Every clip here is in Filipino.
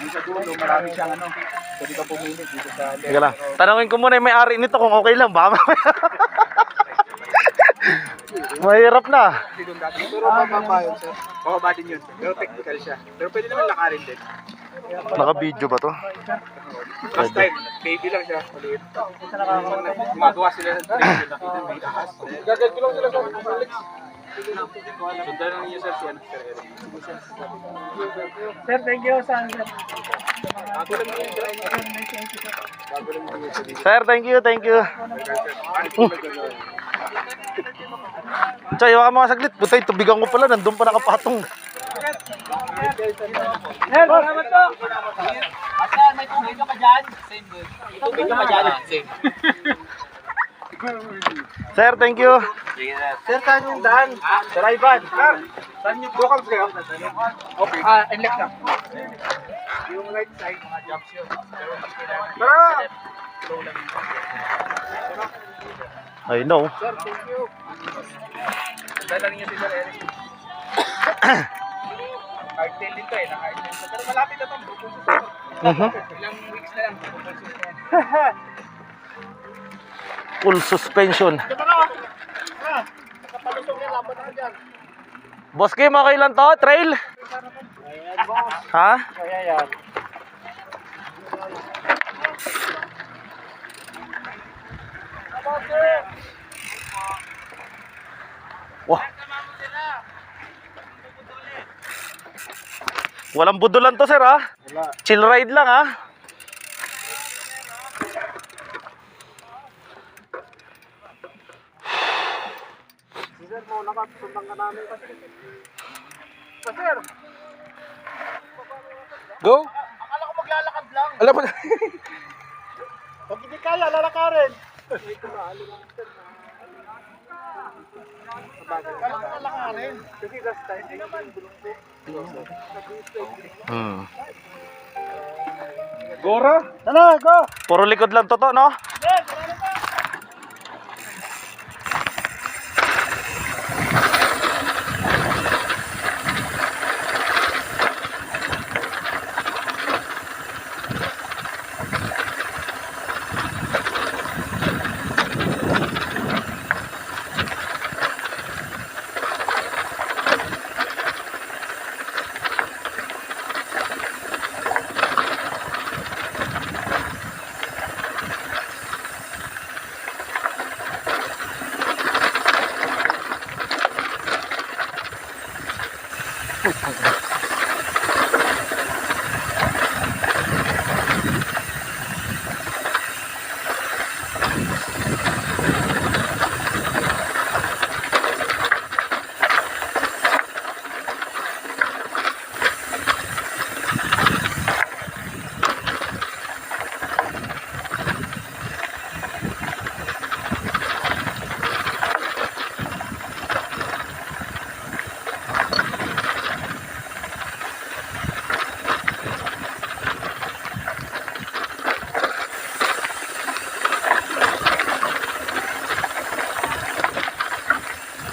Yung sa dulo, marami siyang ano. Pwede ka pumili dito sa left. Sige lang. Tanungin ko muna yung may-ari nito kung okay lang. Baka mahirap na. Pero bababa yun, sir. Bababa din yun. Pero technical siya. Pero pwede naman lakarin din. Naka-video ba to? Last time, baby lang siya. Maliit. Gumagawa sila ng training. Nakita may ahas. Gagad ko lang sila sa Alex. Sundan lang niyo, sir. Si ano, Sir Eric. Sir, thank you. Saan, sir? Sir, thank you, thank you. Chay, waka mga saglit. Putay, tubigan ko pala. Nandun pa nakapatong. Sir, salamat po. Asan, may tubig ka pa dyan? Same good. May tubig ka pa dyan? Same. Sir, thank you. Sir, saan yung daan? Sir Ivan. Sir, saan yung brokers kayo? Okay. And left lang. Yung right side, mga jumps yun. Pero hindi kailangan. Tara! Slow lang yung I know. Sir, thank you. Dalang niyo si Sir Eric. Hardtail dito eh, naka-hardtail dito. Pero malapit na itong bukong sa ilang weeks na lang. Full suspension. Nakapalusog yan, laban na dyan. Boss Kim, okay lang to? Trail? Ha? Kaya yan. Wah. Walang budulan to, sir, ha? Wala. Chill ride lang, ha? Sir, mo nakasundang ka namin kasi. Sir! Go. Akala ko maglalakad lang. Alam mo. Pag hindi kaya, lalakarin. Kala ko lalakarin. Kasi last time, ay naman bulong po. Gora? Tara, go! Puro likod lang to, no? Sir, marami pa!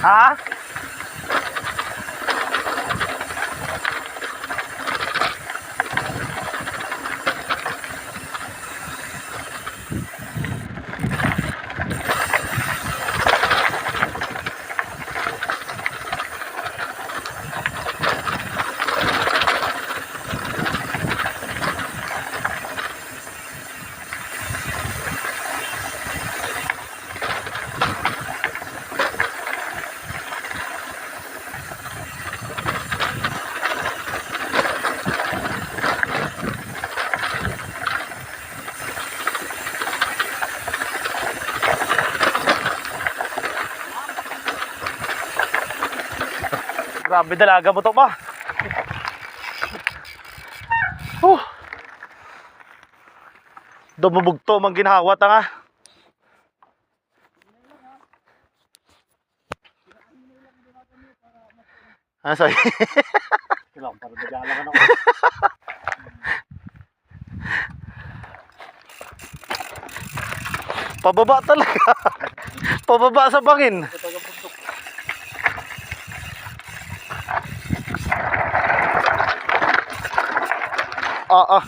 Ha? Grabe, dalaga mo to pa. Dumubugto mang ginhawa ta nga. Ah, sorry. Kailangan para nagalaman ako. Pababa talaga. Pababa sa bangin. Oo.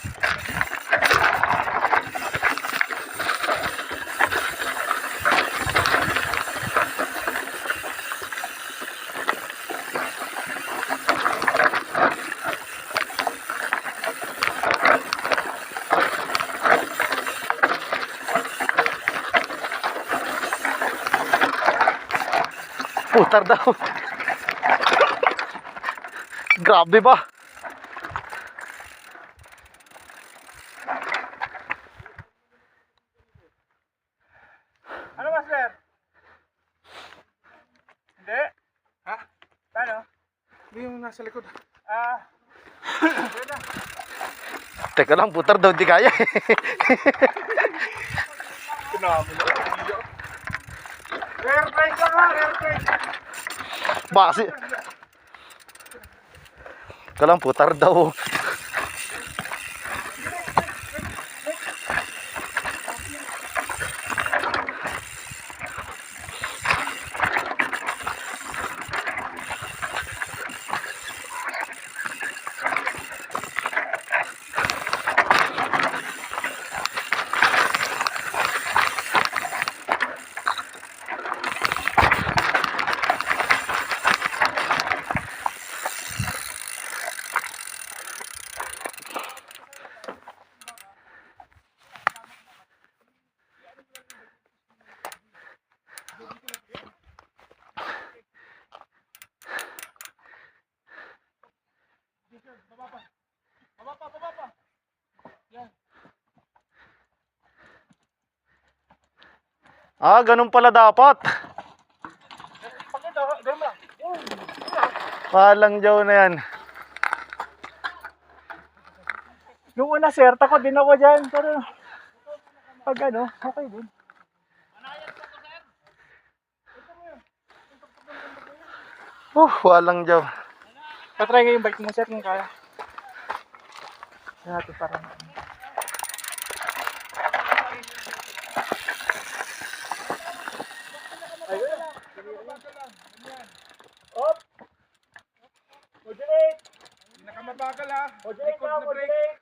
Putar daw. Grabe ba? Ano ba, sir? Hindi. Ha? Paano? Hindi yung nasa likod. Teka lang, putar daw, di kaya. Pinami na ang video. Rare price lang ha, rare price. Basi. Teka lang, putar daw. Ah, ganun pala dapat. Pakita, gano'n mo lang. Palang jaw na yan. Yung una, sir, takot din ako dyan. Pero, pag ano, okay din. Walang jaw. Patry ko yung bike mo, sir, kung kaya. Kaya natin parang... Ayun. Op! Modulate! Pinakamabagal ha. Modulate na, modulate!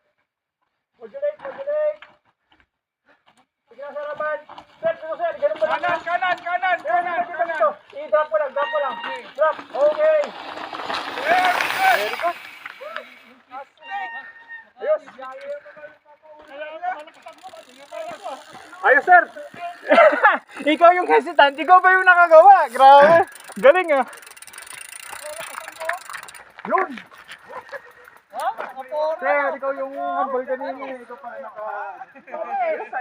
Modulate, modulate! Sige na, saraban! Sir, sir, ganun ba? Kanan, kanan, kanan, kanan, kanan! I-drop mo lang, drop mo lang. Drop, okay! Very good! Ayos! Ayos, sir! Ikaw yung hesitant, ikaw ba yung nakagawa? Grabe! Galing ah! Yun! Sir, ikaw yung humble kanina. Ikaw pa naka...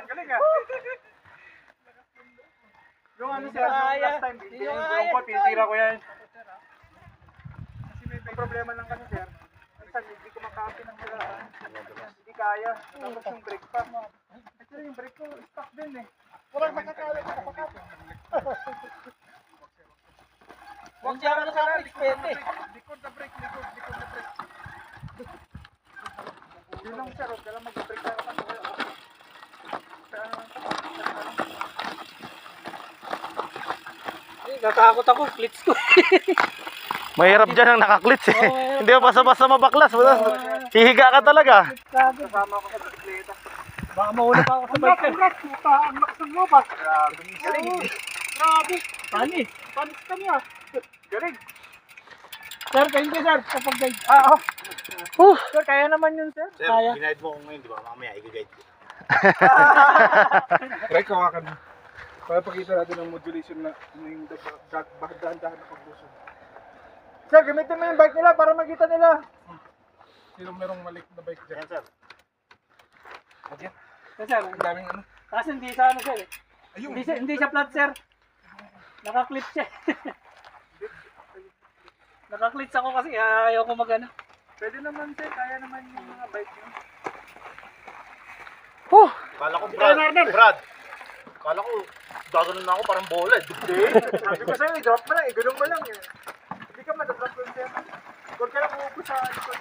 Galing ah! Yung ano sir, yung last time, yung pot, titira ko yan. Kasi may problema lang kasi sir. Minsan hindi ko makapin ng halaan. Hindi kaya. Tapos yung brake pa. Actually yung brake ko, stuck din eh. Walang makakala ko kapakapin. Huwag siya ka nakapit, pwede. Likod na brake, likod na brake. Yun lang sir, huwag ka lang mag-brake ka naman. Natakot ako, clips ko. Mahirap dyan ang nakaklits eh. Hindi mo basta-basta mabaklas. Hihiga ka talaga. Kasama ko sa bisikleta. Baka mauna pa ako sa bike. Ang lakas ng lobas. Grabe. Galing. Grabe. Panis. Panis ka niya. Galing. Sir, thank you sir. Kapag guide. Sir, kaya naman yun sir. Sir, Kaya. ginaid mo ko ngayon, di ba? Mamaya, i-guide ko. Try ko nga kanina. Para pakita natin ang modulation na yung dahan-dahan na pagbuso. Sir, gamitin mo yung bike nila para makita nila. Sino merong malik na bike dyan? Yan, sir. Sir, ang daming ano. Kasi hindi sa ano sir. Hindi siya flat sir. Naka-clip siya. Naka-clips ako kasi ayaw ko magano. Pwede naman sir, kaya naman yung mga bike nyo. Kala ko, Brad. Kala ko, gaganon na ako parang bola. Hindi. Sabi ko sa'yo, i-drop mo lang, i-gulong mo lang. Hindi ka madadrop yun sir. Huwag ka lang uupo sa likod.